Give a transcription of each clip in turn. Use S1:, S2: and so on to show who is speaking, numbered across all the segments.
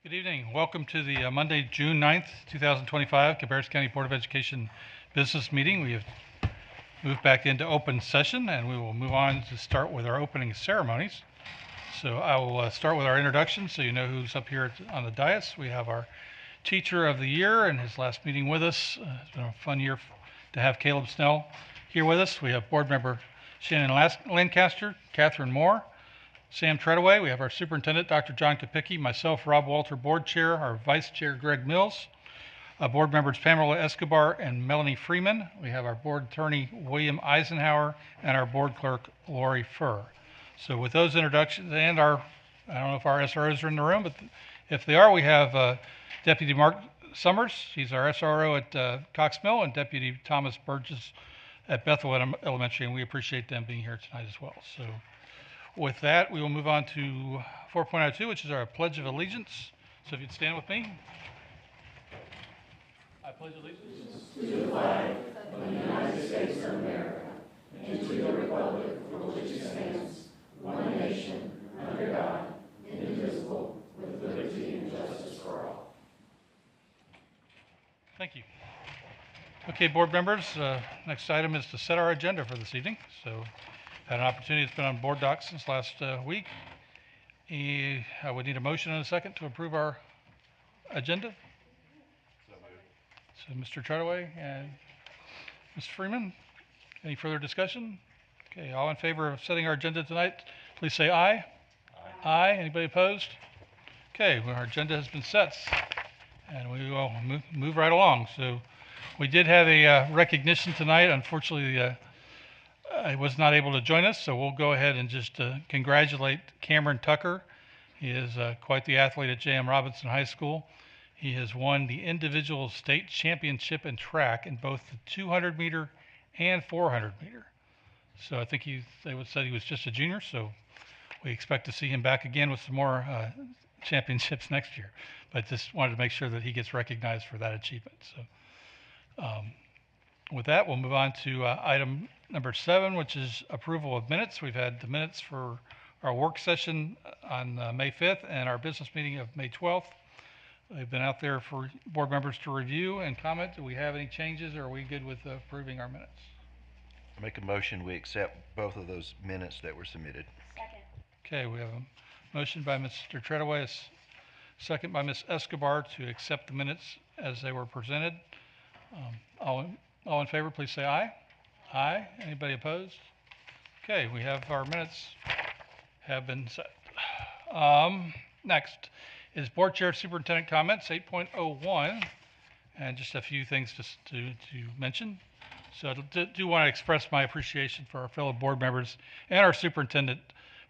S1: Good evening. Welcome to the Monday, June 9th, 2025 Cabarrus County Board of Education business meeting. We have moved back into open session and we will move on to start with our opening ceremonies. So I will start with our introduction so you know who's up here on the dais. We have our Teacher of the Year and his last meeting with us. It's been a fun year to have Caleb Snell here with us. We have Board Member Shannon Lancaster, Catherine Moore, Sam Treadaway. We have our Superintendent, Dr. John Kopicki, myself, Rob Walter, Board Chair, our Vice Chair, Greg Mills, Board Members Pamela Escobar and Melanie Freeman. We have our Board Attorney, William Eisenhower, and our Board Clerk, Lori Furr. So with those introductions and I don't know if our SROs are in the room, but if they are, we have Deputy Mark Summers. He's our SRO at Cox Mill, and Deputy Thomas Burgess at Bethel Elementary, and we appreciate them being here tonight as well. So with that, we will move on to 4.02, which is our Pledge of Allegiance. So if you'd stand with me. I pledge allegiance
S2: to the flag of the United States of America and to the republic for which it stands, one nation, under God, indivisible, with liberty and justice for all.
S1: Thank you. Okay, board members, next item is to set our agenda for this evening. So had an opportunity, it's been on board docs since last week. I would need a motion and a second to approve our agenda. So Mr. Treadaway and Mr. Freeman, any further discussion? Okay, all in favor of setting our agenda tonight, please say aye. Aye. Aye. Anybody opposed? Okay, well, our agenda has been set and we will move right along. So we did have a recognition tonight. Unfortunately, I was not able to join us, so we'll go ahead and just congratulate Cameron Tucker. He is quite the athlete at J.M. Robinson High School. He has won the individual state championship in track in both the 200 meter and 400 meter. So I think they would say he was just a junior, so we expect to see him back again with some more championships next year. But just wanted to make sure that he gets recognized for that achievement. So with that, we'll move on to item number 7, which is approval of minutes. We've had the minutes for our work session on May 5th and our business meeting of May 12th. They've been out there for board members to review and comment. Do we have any changes, or are we good with approving our minutes?
S3: I make a motion we accept both of those minutes that were submitted.
S2: Second.
S1: Okay, we have a motion by Mr. Treadaway, a second by Ms. Escobar to accept the minutes as they were presented. All in favor, please say aye. Aye. Anybody opposed? Okay, we have our minutes have been set. Next is Board Chair Superintendent comments, 8.01, and just a few things to mention. So I do want to express my appreciation for our fellow board members and our superintendent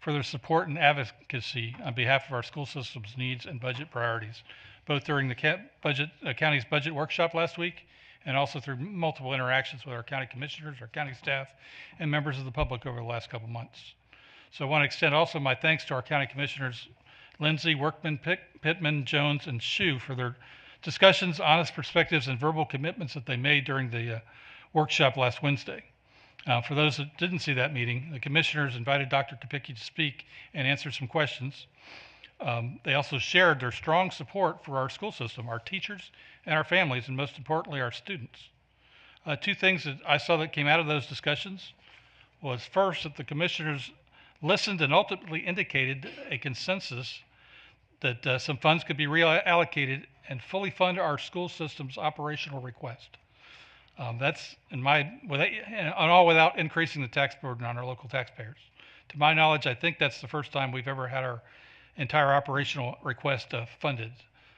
S1: for their support and advocacy on behalf of our school system's needs and budget priorities, both during the county's budget workshop last week and also through multiple interactions with our county commissioners, our county staff, and members of the public over the last couple months. So I want to extend also my thanks to our county commissioners, Lindsay, Workman, Pittman, Jones, and Shue for their discussions, honest perspectives, and verbal commitments that they made during the workshop last Wednesday. For those that didn't see that meeting, the commissioners invited Dr. Kopicki to speak and answer some questions. They also shared their strong support for our school system, our teachers, and our families, and most importantly, our students. Two things that I saw that came out of those discussions was first, that the commissioners listened and ultimately indicated a consensus that some funds could be reallocated and fully fund our school system's operational request. That's all without increasing the tax burden on our local taxpayers. To my knowledge, I think that's the first time we've ever had our entire operational request funded.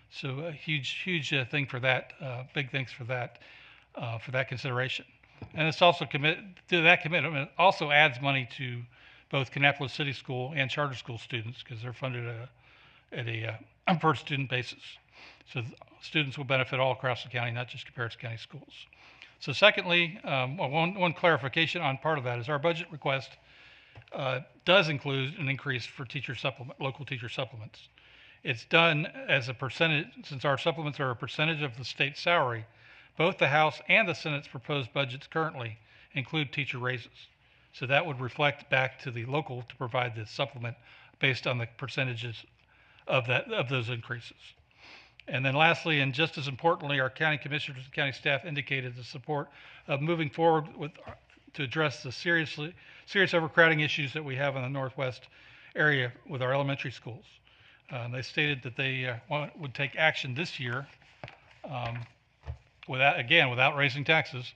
S1: So a huge thing for that. Big thanks for that consideration. And it's also that commitment also adds money to both Kannapolis City School and charter school students because they're funded at a per student basis. So students will benefit all across the county, not just Cabarrus County schools. So secondly, one clarification on part of that is our budget request does include an increase for local teacher supplements. It's done as a percentage, since our supplements are a percentage of the state salary. Both the House and the Senate's proposed budgets currently include teacher raises. So that would reflect back to the local to provide the supplement based on the percentages of those increases. And then lastly, and just as importantly, our county commissioners and county staff indicated the support of moving forward with to address the serious overcrowding issues that we have in the northwest area with our elementary schools. They stated that they would take action this year without raising taxes,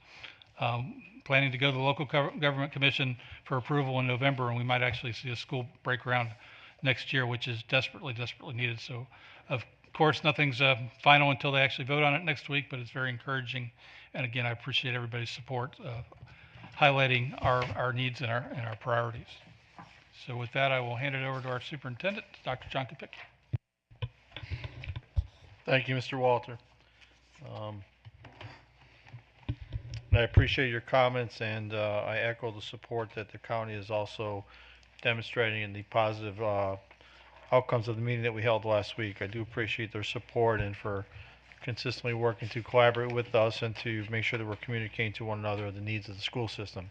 S1: planning to go to the local government commission for approval in November, and we might actually see a school break ground next year, which is desperately needed. So, of course, nothing's final until they actually vote on it next week, but it's very encouraging. And again, I appreciate everybody's support, highlighting our needs and our priorities. So with that, I will hand it over to our superintendent, Dr. John Kopicki.
S4: Thank you, Mr. Walter. And I appreciate your comments, and I echo the support that the county is also demonstrating in the positive outcomes of the meeting that we held last week. I do appreciate their support and for consistently working to collaborate with us and to make sure that we're communicating to one another the needs of the school system.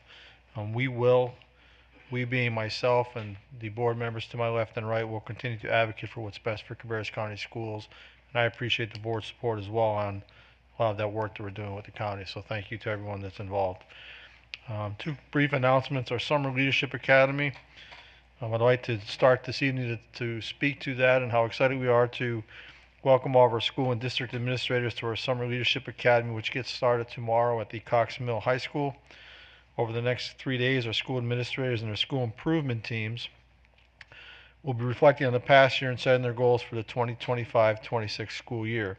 S4: We being myself and the board members to my left and right, will continue to advocate for what's best for Cabarrus County schools. And I appreciate the board's support as well on a lot of that work that we're doing with the county. So thank you to everyone that's involved. Two brief announcements. Our Summer Leadership Academy. I'd like to start this evening to speak to that and how excited we are to welcome all of our school and district administrators to our Summer Leadership Academy, which gets started tomorrow at the Cox Mill High School. Over the next 3 days, our school administrators and our school improvement teams will be reflecting on the past year and setting their goals for the 2025-26 school year.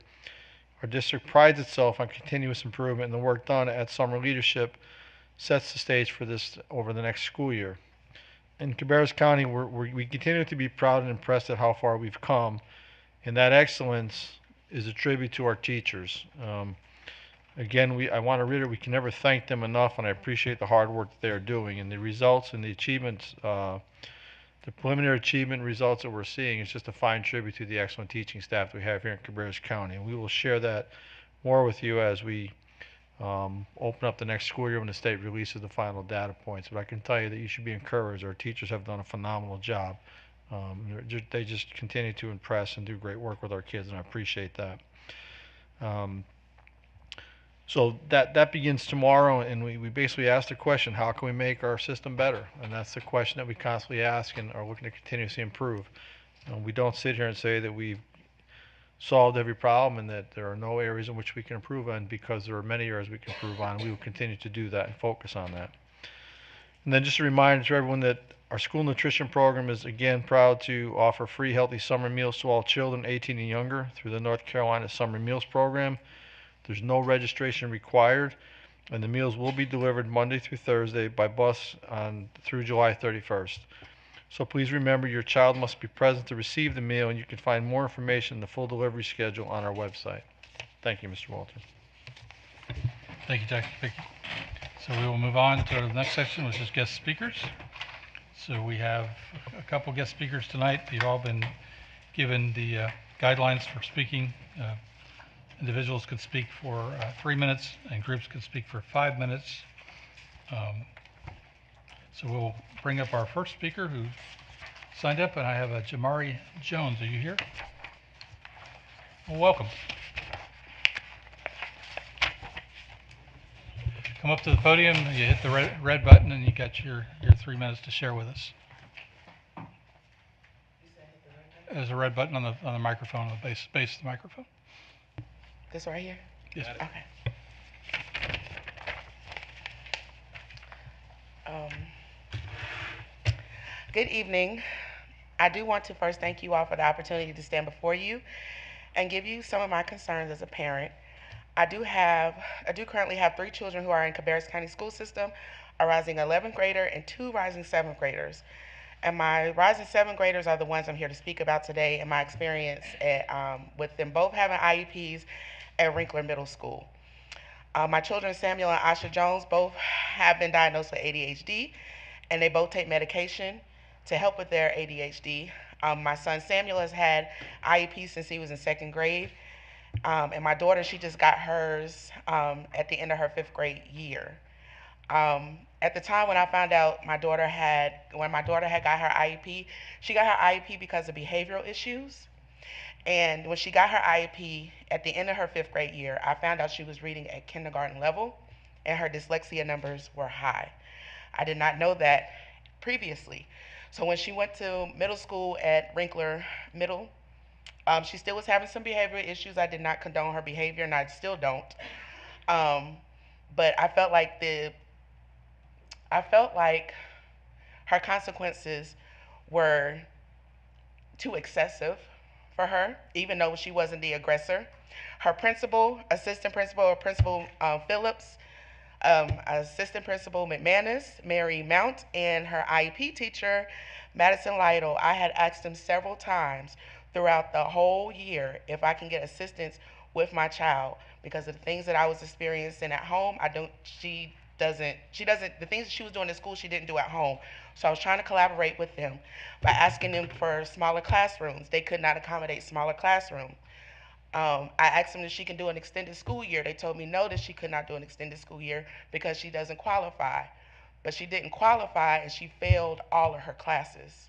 S4: Our district prides itself on continuous improvement, and the work done at Summer Leadership sets the stage for this over the next school year. In Cabarrus County, we continue to be proud and impressed at how far we've come, and that excellence is a tribute to our teachers. Again, I want to reiterate, we can never thank them enough, and I appreciate the hard work that they are doing. And the results and the achievements, the preliminary achievement results that we're seeing is just a fine tribute to the excellent teaching staff that we have here in Cabarrus County. And we will share that more with you as we open up the next school year when the state releases the final data points. But I can tell you that you should be encouraged. Our teachers have done a phenomenal job. They just continue to impress and do great work with our kids, and I appreciate that. So that begins tomorrow, and we basically ask the question, how can we make our system better? And that's the question that we constantly ask and are looking to continuously improve. We don't sit here and say that we've solved every problem and that there are no areas in which we can improve on, because there are many areas we can improve on, and we will continue to do that and focus on that. And then just a reminder to everyone that our school nutrition program is again proud to offer free healthy summer meals to all children 18 and younger through the North Carolina Summer Meals Program. There's no registration required, and the meals will be delivered Monday through Thursday by bus through July 31st. So please remember, your child must be present to receive the meal, and you can find more information in the full delivery schedule on our website. Thank you, Mr. Walter.
S1: Thank you, Dr. Kopicki. So we will move on to the next section, which is guest speakers. So we have a couple guest speakers tonight. You've all been given the guidelines for speaking. Individuals could speak for 3 minutes, and groups could speak for 5 minutes. So we'll bring up our first speaker who signed up, and I have Jamari Jones. Are you here? Well, welcome. Come up to the podium, you hit the red button, and you got your 3 minutes to share with us. There's a red button on the microphone, on the base of the microphone.
S5: This right here?
S1: Yes.
S5: Okay. Good evening. I do want to first thank you all for the opportunity to stand before you and give you some of my concerns as a parent. I do currently have 3 children who are in Cabarrus County School System, a rising 11th grader and 2 rising 7th graders. And my rising 7th graders are the ones I'm here to speak about today, and my experience with them both having IEPs at Winkler Middle School. My children, Samuel and Asha Jones, both have been diagnosed with ADHD, and they both take medication to help with their ADHD. My son Samuel has had IEP since he was in 2nd grade, and my daughter, she just got hers at the end of her 5th grade year. At the time when I found out when my daughter had got her IEP, she got her IEP because of behavioral issues. And when she got her IEP at the end of her 5th grade year, I found out she was reading at kindergarten level and her dyslexia numbers were high. I did not know that previously. So when she went to middle school at Rinkler Middle, she still was having some behavioral issues. I did not condone her behavior, and I still don't. Um, but I felt like her consequences were too excessive for her, even though she wasn't the aggressor. Her principal, assistant principal, or Principal Phillips, Assistant Principal McManus, Mary Mount, and her IEP teacher, Madison Lytle, I had asked them several times throughout the whole year if I can get assistance with my child because of the things that I was experiencing at home. The things that she was doing in school, she didn't do at home. So I was trying to collaborate with them by asking them for smaller classrooms. They could not accommodate smaller classrooms. I asked them if she can do an extended school year. They told me no, that she could not do an extended school year because she doesn't qualify. But she didn't qualify and she failed all of her classes.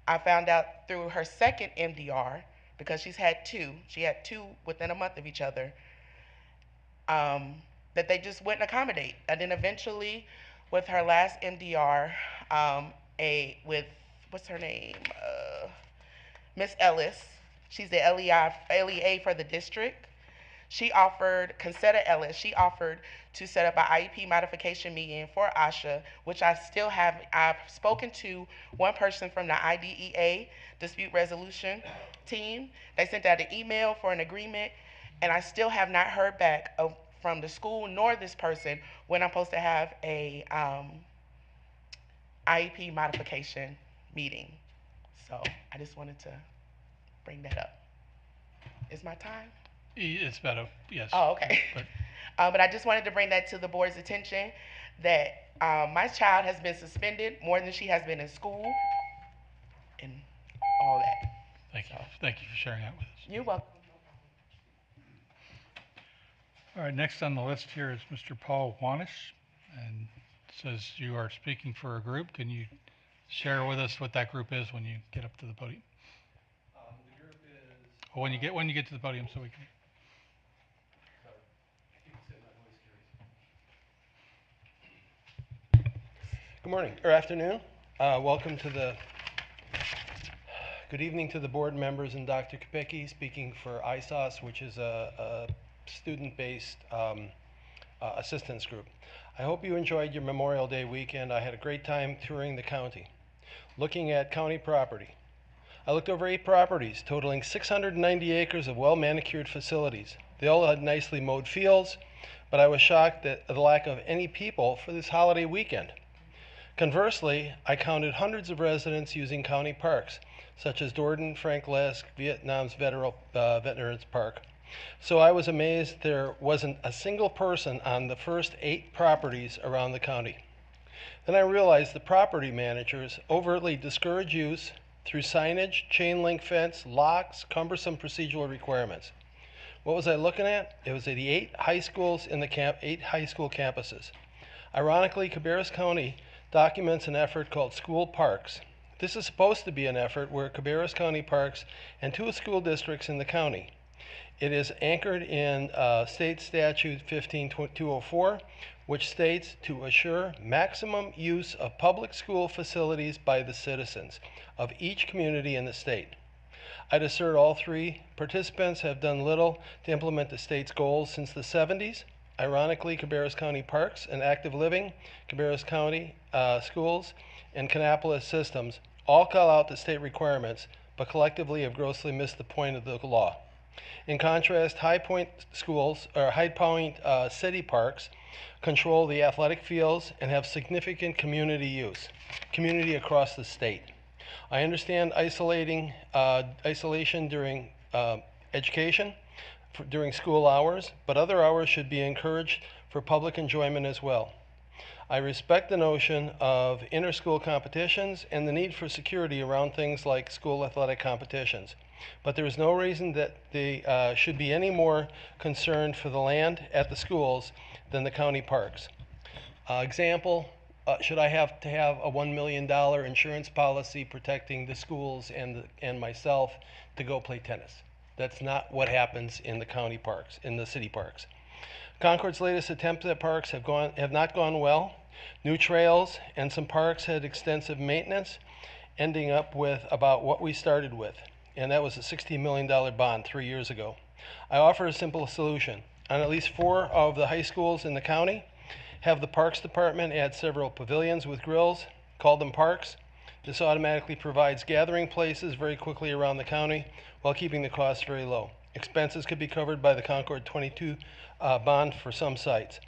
S5: I found out through her second MDR, because she had two within a month of each other, that they just wouldn't accommodate. And then eventually, with her last MDR, with, what's her name? Miss Ellis. She's the LEA for the district. She offered, Concetta Ellis, she offered to set up an IEP modification meeting for Asha, which I've spoken to one person from the IDEA, dispute resolution team. They sent out an email for an agreement, and I still have not heard back from the school nor this person when I'm supposed to have a IEP modification meeting. So I just wanted to bring that up. Is my time?
S1: It's about a, yes.
S5: Oh, okay.
S1: But
S5: But I just wanted to bring that to the board's attention that my child has been suspended more than she has been in school and all that.
S1: thank you. Thank you for sharing that with us.
S5: You're welcome.
S1: All right, next on the list here is Mr. Paul Wanish, and it says you are speaking for a group. Can you share with us what that group is when you get up to the podium?
S6: The group is.
S1: Or when you get to the podium, so we can.
S6: Good morning or afternoon. Welcome to good evening to the board members and Dr. Kopicki speaking for ISOS, which is a student-based assistance group. I hope you enjoyed your Memorial Day weekend. I had a great time touring the county, looking at county property. I looked over 8 properties totaling 690 acres of well-manicured facilities. They all had nicely mowed fields, but I was shocked at the lack of any people for this holiday weekend. Conversely, I counted hundreds of residents using county parks, such as Dorden, Frank Lesk, Vietnam's Veterans Park. So I was amazed there wasn't a single person on the first 8 properties around the county. Then I realized the property managers overtly discourage use through signage, chain link fence, locks, cumbersome procedural requirements. What was I looking at? It was the 8 high schools in the 8 high school campuses. Ironically, Cabarrus County documents an effort called School Parks. This is supposed to be an effort where Cabarrus County Parks and 2 school districts in the county. It is anchored in State Statute 15204, which states to assure maximum use of public school facilities by the citizens of each community in the state. I'd assert all 3 participants have done little to implement the state's goals since the 70s. Ironically, Cabarrus County Parks and Active Living, Cabarrus County Schools, and Kannapolis Systems all call out the state requirements, but collectively have grossly missed the point of the law. In contrast, High Point schools, or High Point city parks, control the athletic fields and have significant community use, community across the state. I understand isolation during education, during school hours, but other hours should be encouraged for public enjoyment as well. I respect the notion of inter-school competitions and the need for security around things like school athletic competitions, but there is no reason that they should be any more concerned for the land at the schools than the county parks. Example, should I have to have a $1 million insurance policy protecting the schools and myself to go play tennis? That's not what happens in the county parks, in the city parks. Concord's latest attempts at parks have not gone well. New trails and some parks had extensive maintenance, ending up with about what we started with, and that was a $16 million bond 3 years ago. I offer a simple solution. On at least 4 of the high schools in the county, have the Parks Department add several pavilions with grills, call them parks. This automatically provides gathering places very quickly around the county while keeping the costs very low. Expenses could be covered by the Concord 22 bond for some sites.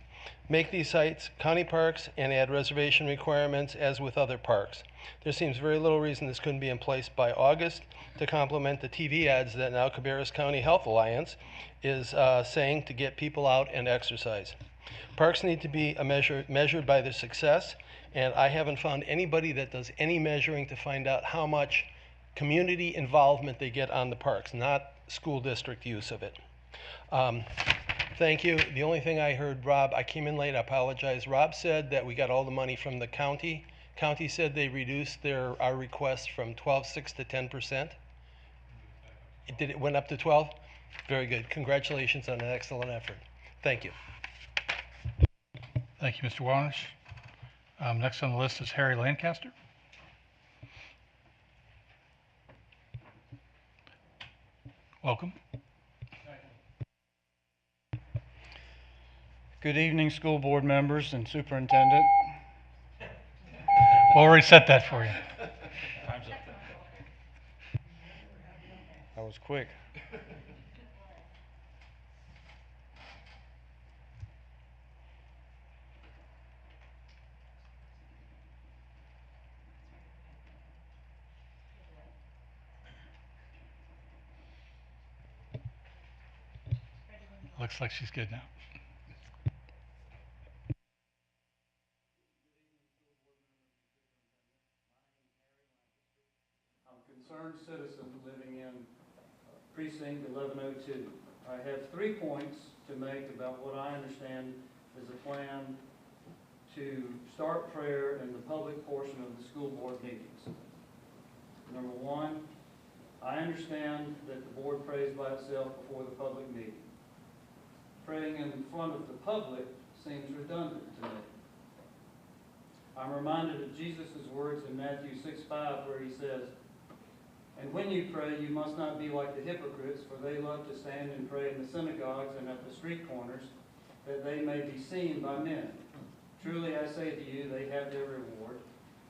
S6: Make these sites county parks and add reservation requirements as with other parks. There seems very little reason this couldn't be in place by August to complement the TV ads that now Cabarrus County Health Alliance is saying to get people out and exercise. Parks need to be measured by their success, and I haven't found anybody that does any measuring to find out how much community involvement they get on the parks, not school district use of it. Thank you. The only thing I heard, Rob, I came in late, I apologize. Rob said that we got all the money from the county. County said they reduced our request from 12.6 to 10%. It went up to 12? Very good. Congratulations on an excellent effort. Thank you.
S1: Thank you, Mr. Wanish. Next on the list is Harry Lancaster. Welcome.
S7: Good evening, school board members and superintendent.
S1: We'll reset that for you.
S7: Time's up. That was quick.
S1: Looks like she's good now.
S8: I'm a concerned citizen living in precinct 1102. I have 3 points to make about what I understand is a plan to start prayer in the public portion of the school board meetings. Number 1, I understand that the board prays by itself before the public meeting. Praying in front of the public seems redundant to me. I'm reminded of Jesus' words in Matthew 6:5 where he says, "And when you pray, you must not be like the hypocrites, for they love to stand and pray in the synagogues and at the street corners, that they may be seen by men. Truly I say to you, they have their reward.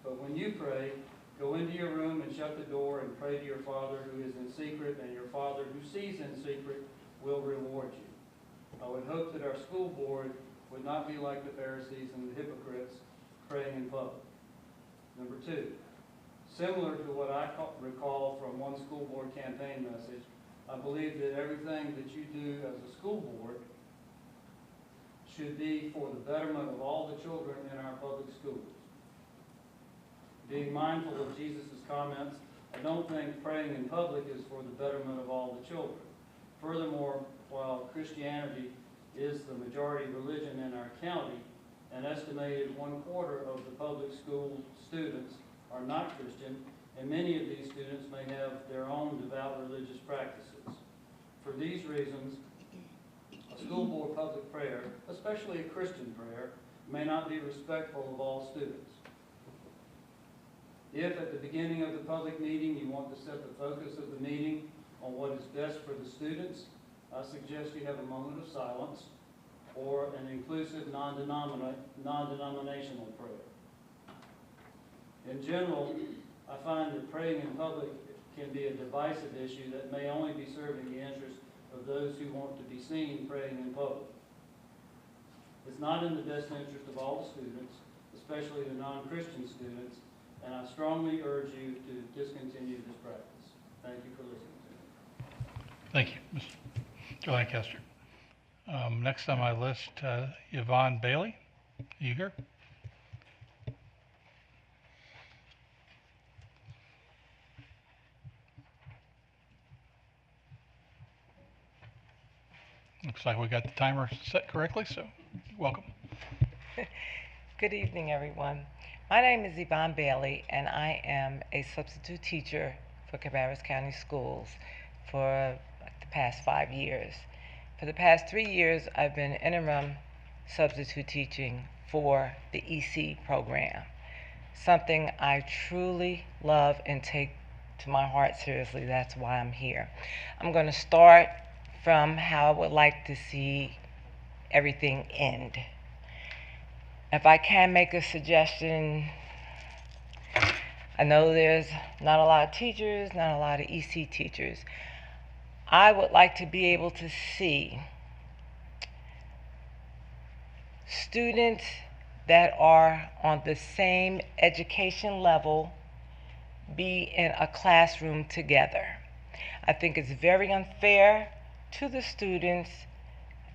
S8: But when you pray, go into your room and shut the door and pray to your Father who is in secret, and your Father who sees in secret will reward you." I would hope that our school board would not be like the Pharisees and the hypocrites praying in public. Number 2, similar to what I recall from one school board campaign message, I believe that everything that you do as a school board should be for the betterment of all the children in our public schools. Being mindful of Jesus' comments, I don't think praying in public is for the betterment of all the children. Furthermore, while Christianity is the majority religion in our county, an estimated 1/4 of the public school students are not Christian, and many of these students may have their own devout religious practices. For these reasons, a school board public prayer, especially a Christian prayer, may not be respectful of all students. If at the beginning of the public meeting you want to set the focus of the meeting on what is best for the students, I suggest you have a moment of silence or an inclusive non-denominational prayer. In general, I find that praying in public can be a divisive issue that may only be serving the interest of those who want to be seen praying in public. It's not in the best interest of all the students, especially the non-Christian students, and I strongly urge you to discontinue this practice. Thank you for listening to me.
S1: Thank you, Mr. Lancaster. Next on my list, Yvonne Bailey. Are you here? Looks like we got the timer set correctly, so welcome.
S9: Good evening, everyone. My name is Yvonne Bailey, and I am a substitute teacher for Cabarrus County Schools for the the past 5 years. For the past 3 years, I've been interim substitute teaching for the EC program, something I truly love and take to my heart seriously. That's why I'm here. I'm going to start from how I would like to see everything end. If I can make a suggestion, I know there's not a lot of teachers, not a lot of EC teachers. I would like to be able to see students that are on the same education level be in a classroom together. I think it's very unfair to the students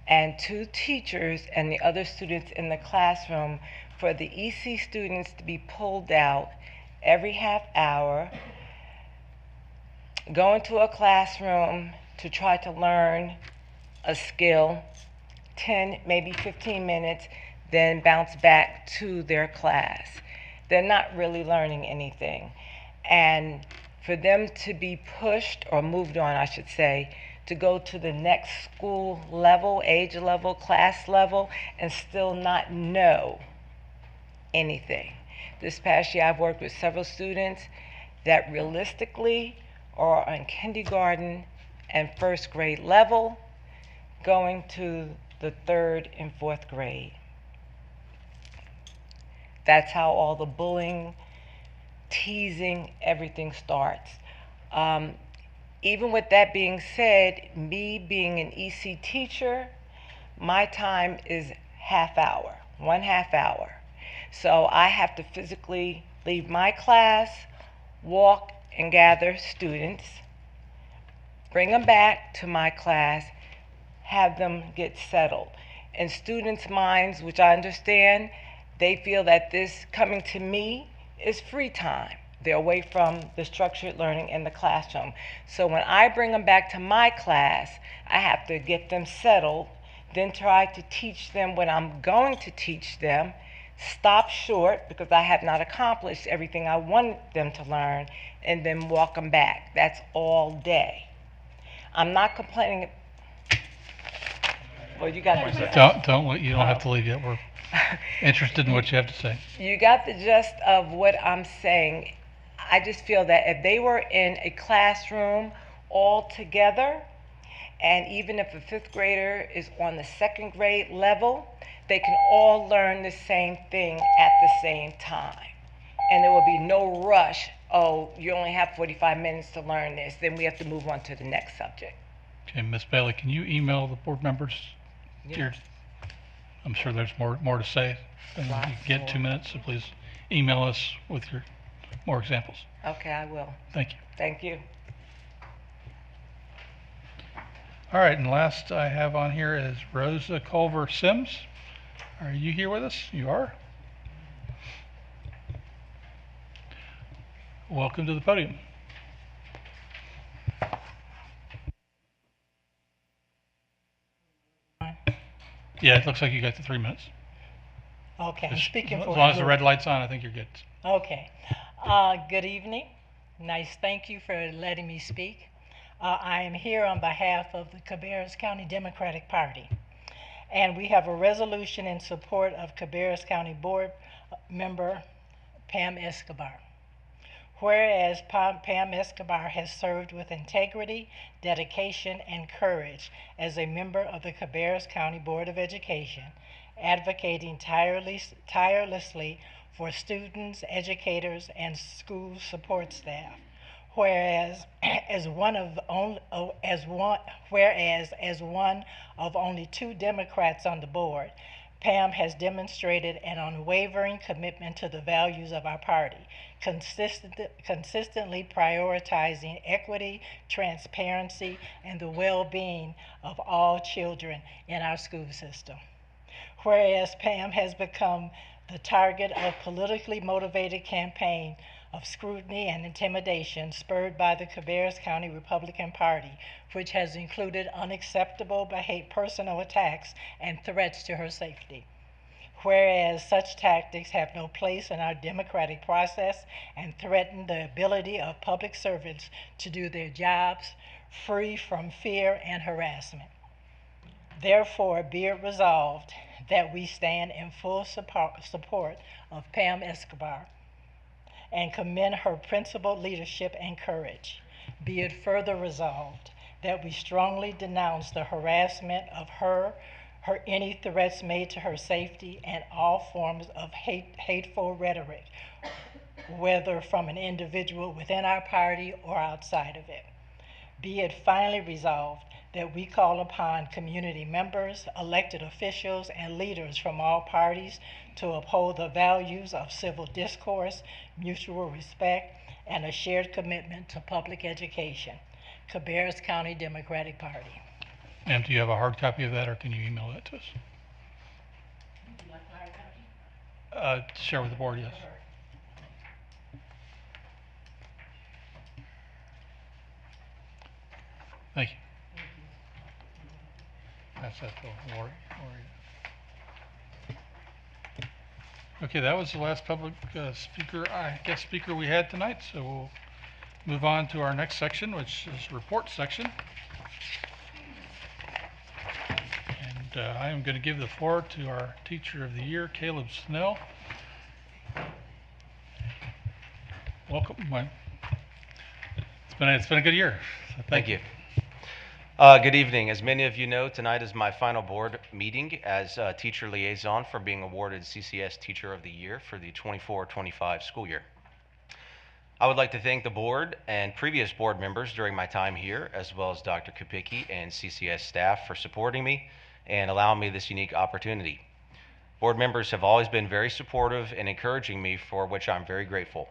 S9: and to teachers and the other students in the classroom for the EC students to be pulled out every half hour, go into a classroom to try to learn a skill, 10, maybe 15 minutes, then bounce back to their class. They're not really learning anything. And for them to be pushed or moved on, I should say, to go to the next school level, age level, class level, and still not know anything. This past year, I've worked with several students that realistically are on kindergarten and first grade level, going to the third and fourth grade. That's how all the bullying, teasing, everything starts. Even with that being said, me being an EC teacher, my time is half hour, 1/2 hour. So I have to physically leave my class, walk and gather students, bring them back to my class, have them get settled. In students' minds, which I understand, they feel that this coming to me is free time. They're away from the structured learning in the classroom. So when I bring them back to my class, I have to get them settled, then try to teach them what I'm going to teach them, stop short because I have not accomplished everything I want them to learn, and then walk them back. That's all day. I'm not complaining. Well, you got the
S1: You don't have to leave yet. We're interested in what you have to say.
S9: You got the gist of what I'm saying. I just feel that if they were in a classroom all together, and even if a fifth grader is on the second grade level, they can all learn the same thing at the same time. And there will be no rush. Oh, you only have 45 minutes to learn this. Then we have to move on to the next subject.
S1: Okay, Ms. Bailey, can you email the board members?
S9: Yeah.
S1: I'm sure there's more to say. And you get 2 minutes, so please email us with your more examples.
S9: Okay, I will.
S1: Thank you.
S9: Thank you.
S1: All right, and last I have on here is Rosa Culver Sims. Are you here with us? You are. Welcome to the podium. Yeah, it looks like you got the 3 minutes.
S10: Okay, I'm
S1: Just
S10: speaking
S1: as
S10: for
S1: long as the red light's on, I think you're good.
S10: Okay. Good evening. Nice, thank you for letting me speak. I am here on behalf of the Cabarrus County Democratic Party. And we have a resolution in support of Cabarrus County Board member Pam Escobar. Whereas Pam Escobar has served with integrity, dedication, and courage as a member of the Cabarrus County Board of Education, advocating tirelessly for students, educators, and school support staff. Whereas as one of only 2 Democrats on the board, Pam has demonstrated an unwavering commitment to the values of our party, consistently prioritizing equity, transparency, and the well-being of all children in our school system. Whereas Pam has become the target of politically motivated campaign of scrutiny and intimidation spurred by the Cabarrus County Republican Party, which has included unacceptable personal attacks and threats to her safety. Whereas such tactics have no place in our democratic process and threaten the ability of public servants to do their jobs free from fear and harassment. Therefore, be it resolved that we stand in full support of Pam Escobar and commend her principled leadership and courage. Be it further resolved that we strongly denounce the harassment of her any threats made to her safety, and all forms of hateful rhetoric, whether from an individual within our party or outside of it. Be it finally resolved that we call upon community members, elected officials, and leaders from all parties to uphold the values of civil discourse, mutual respect, and a shared commitment to public education. Cabarrus County Democratic Party.
S1: Ma'am, do you have a hard copy of that, or can you email that to us?
S10: Would you like a hard copy?
S1: Share with the board, yes. Thank you. That's that, Lori. Okay, that was the last public guest speaker we had tonight, so we'll move on to our next section, which is report section. And I am going to give the floor to our Teacher of the Year, Caleb Snell. Welcome. It's been a good year. So
S11: Thank you. Good evening. As many of you know, tonight is my final board meeting as teacher liaison for being awarded CCS Teacher of the Year for the 24-25 school year. I would like to thank the board and previous board members during my time here, as well as Dr. Kopicki and CCS staff for supporting me and allowing me this unique opportunity. Board members have always been very supportive and encouraging me, for which I'm very grateful.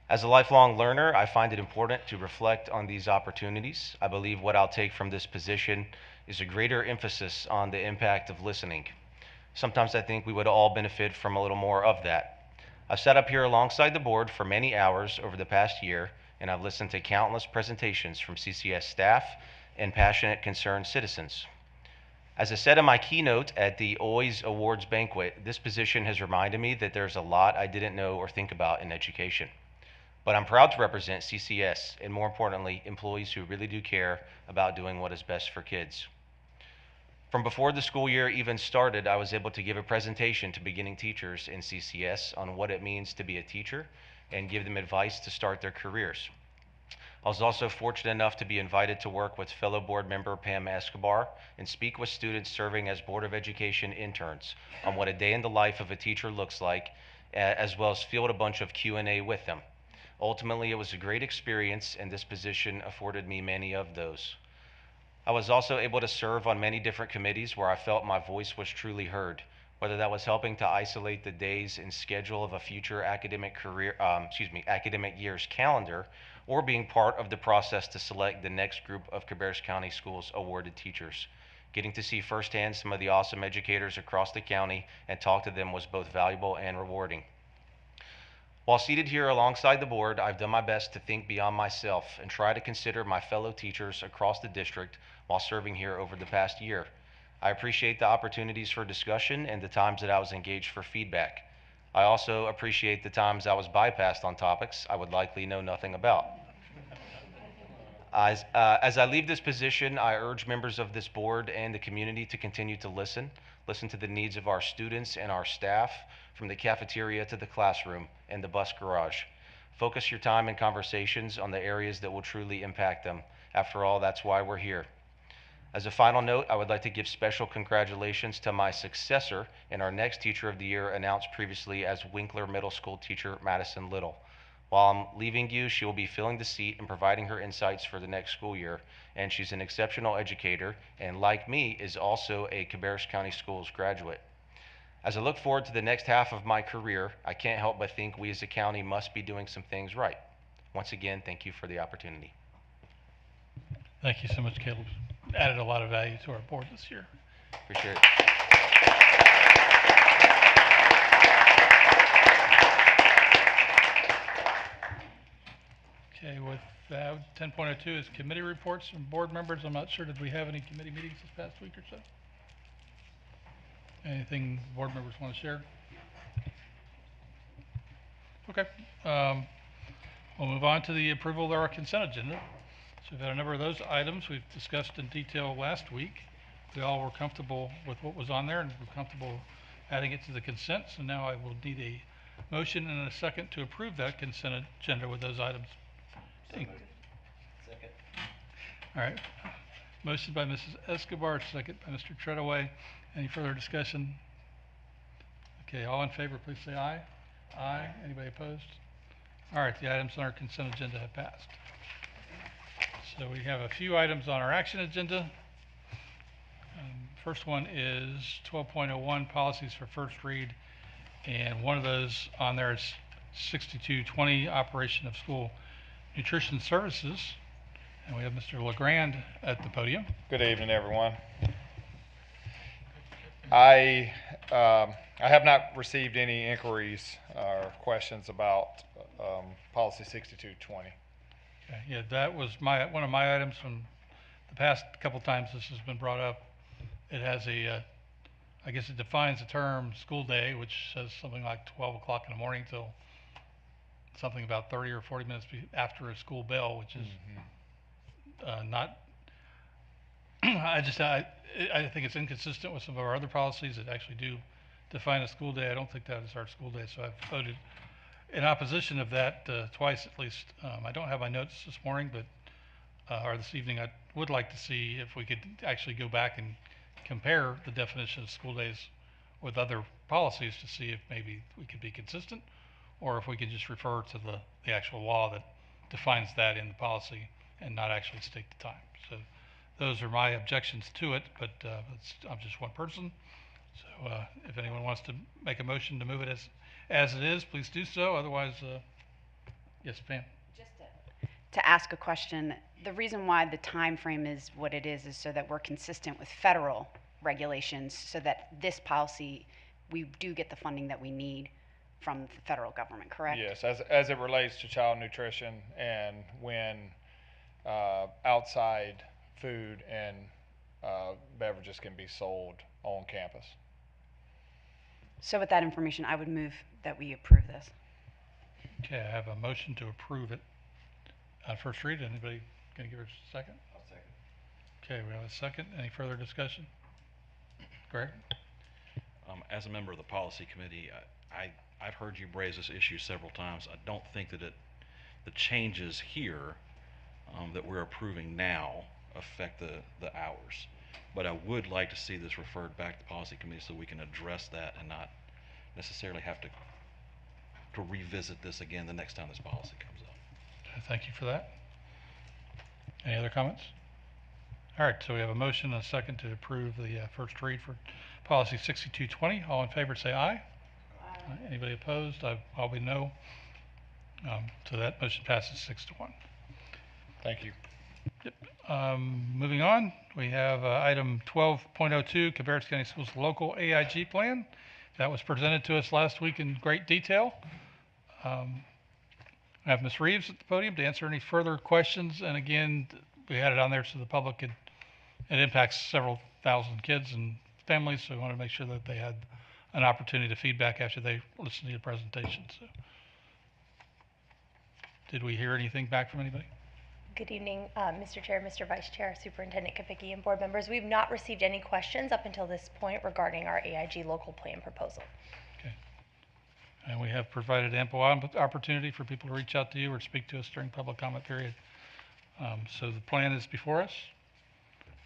S11: As a lifelong learner, I find it important to reflect on these opportunities. I believe what I'll take from this position is a greater emphasis on the impact of listening. Sometimes I think we would all benefit from a little more of that. I've sat up here alongside the board for many hours over the past year, and I've listened to countless presentations from CCS staff and passionate, concerned citizens. As I said in my keynote at the OIS Awards banquet, this position has reminded me that there's a lot I didn't know or think about in education. But I'm proud to represent CCS, and more importantly, employees who really do care about doing what is best for kids. From before the school year even started, I was able to give a presentation to beginning teachers in CCS on what it means to be a teacher and give them advice to start their careers. I was also fortunate enough to be invited to work with fellow board member Pam Escobar and speak with students serving as Board of Education interns on what a day in the life of a teacher looks like, as well as field a bunch of Q&A with them. Ultimately, it was a great experience, and this position afforded me many of those. I was also able to serve on many different committees where I felt my voice was truly heard, whether that was helping to isolate the days and schedule of a future academic year's calendar, or being part of the process to select the next group of Cabarrus County Schools awarded teachers. Getting to see firsthand some of the awesome educators across the county and talk to them was both valuable and rewarding. While seated here alongside the board, I've done my best to think beyond myself and try to consider my fellow teachers across the district while serving here over the past year. I appreciate the opportunities for discussion and the times that I was engaged for feedback. I also appreciate the times I was bypassed on topics I would likely know nothing about. As I leave this position, I urge members of this board and the community to continue to listen to the needs of our students and our staff, from the cafeteria to the classroom and the bus garage. Focus your time and conversations on the areas that will truly impact them. After all, that's why we're here. As a final note, I would like to give special congratulations to my successor and our next Teacher of the Year, announced previously as Winkler Middle School teacher Madison Little. While I'm leaving you, she will be filling the seat and providing her insights for the next school year, and she's an exceptional educator and, like me, is also a Cabarrus County Schools graduate. As I look forward to the next half of my career, I can't help but think we as a county must be doing some things right. Once again, thank you for the opportunity.
S1: Thank you so much, Caleb. Added a lot of value to our board this year.
S11: Appreciate it.
S1: Okay, with 10.02 is committee reports from board members. I'm not sure, did we have any committee meetings this past week or so? Anything board members want to share? Okay. We'll move on to the approval of our consent agenda. So we've had a number of those items we've discussed in detail last week. We all were comfortable with what was on there and were comfortable adding it to the consent. So now I will need a motion and a second to approve that consent agenda with those items.
S3: Second.
S1: All right. Motion by Mrs. Escobar, second by Mr. Treadaway. Any further discussion? Okay, all in favor, please say aye. Aye. Anybody opposed? All right, the items on our consent agenda have passed. So we have a few items on our action agenda. First one is 12.01 policies for first read, and one of those on there is 6220 operation of school nutrition services, and we have Mr. LeGrand at the podium.
S12: Good evening, everyone. I have not received any inquiries or questions about policy 6220.
S1: Okay, yeah, that was one of my items from the past couple times this has been brought up. It has I guess it defines the term school day, which says something like 12 o'clock in the morning till something about 30 or 40 minutes after a school bell, which is not, I think it's inconsistent with some of our other policies that actually do define a school day. I don't think that is our school day, so I've voted in opposition of that twice at least. I don't have my notes this morning, but or this evening. I would like to see if we could actually go back and compare the definition of school days with other policies to see if maybe we could be consistent, or if we could just refer to the actual law that defines that in the policy and not actually state the time. So those are my objections to it, but I'm just one person. So if anyone wants to make a motion to move it as it is, please do so. Otherwise, yes, Pam.
S2: Just to ask a question, the reason why the time frame is what it is so that we're consistent with federal regulations, so that this policy, we do get the funding that we need from the federal government, correct?
S12: Yes, as it relates to child nutrition and when outside food and beverages can be sold on campus.
S2: So with that information, I would move that we approve this.
S1: Okay, I have a motion to approve it on first read. Anybody gonna give it a second?
S3: I'll second.
S1: Okay, we have a second. Any further discussion? Greg?
S13: As a member of the policy committee, I've heard you raise this issue several times. I don't think that the changes here that we're approving now affect the hours. But I would like to see this referred back to policy committee so we can address that and not necessarily have to revisit this again the next time this policy comes up.
S1: Thank you for that. Any other comments? All right, so we have a motion and a second to approve the first read for policy 6220. All in favor say aye. Aye. Anybody opposed? I'll be no. So that motion passes 6-1.
S12: Thank you.
S1: Yep. Moving on, we have item 12.02, Cabarrus County Schools Local AIG Plan. That was presented to us last week in great detail. I have Ms. Reeves at the podium to answer any further questions. And again, we had it on there so the public it impacts several thousand kids and families, so we want to make sure that they had an opportunity to feedback after they listened to the presentation. So, did we hear anything back from anybody?
S14: Good evening, Mr. Chair, Mr. Vice Chair, Superintendent Kapicki, and board members. We've not received any questions up until this point regarding our AIG local plan proposal.
S1: Okay. And we have provided ample opportunity for people to reach out to you or speak to us during public comment period. So the plan is before us,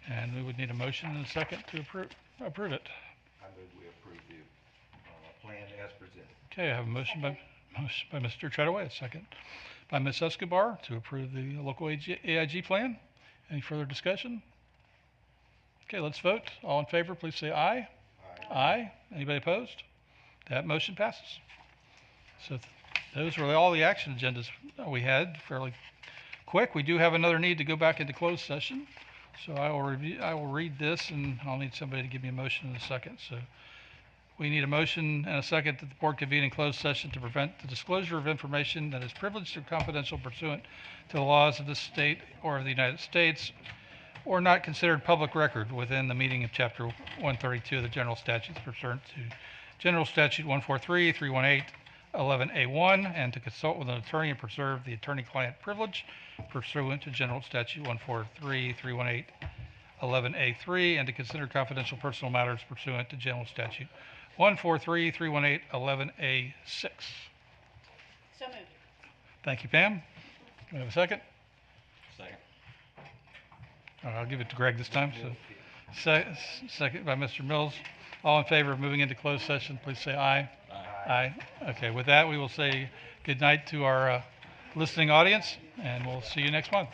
S1: and we would need a motion and a second to approve it.
S3: I move we approve the plan as presented.
S1: Okay, I have a motion by Mr. Treadaway, a second by Ms. Escobar to approve the local AIG plan. Any further discussion? Okay, let's vote. All in favor, please say aye. Aye. Aye. Anybody opposed? That motion passes. So those were all the action agendas we had, fairly quick. We do have another need to go back into closed session. So I will read this, and I'll need somebody to give me a motion in a second. So we need a motion and a second that the board convene in closed session to prevent the disclosure of information that is privileged or confidential pursuant to the laws of this state or of the United States, or not considered public record within the meaning of Chapter 132 of the General Statutes pursuant to General Statute 143, 318, 11A1, and to consult with an attorney and preserve the attorney-client privilege pursuant to General Statute 143, 318, 11A3, and to consider confidential personal matters pursuant to General Statute 143, 318, 11A6.
S2: So moved.
S1: Thank you, Pam. Do we have a second?
S13: Second.
S1: All right, I'll give it to Greg this time. So, second by Mr. Mills. All in favor of moving into closed session, please say aye. Aye. Okay, with that, we will say good night to our listening audience, and we'll see you next month.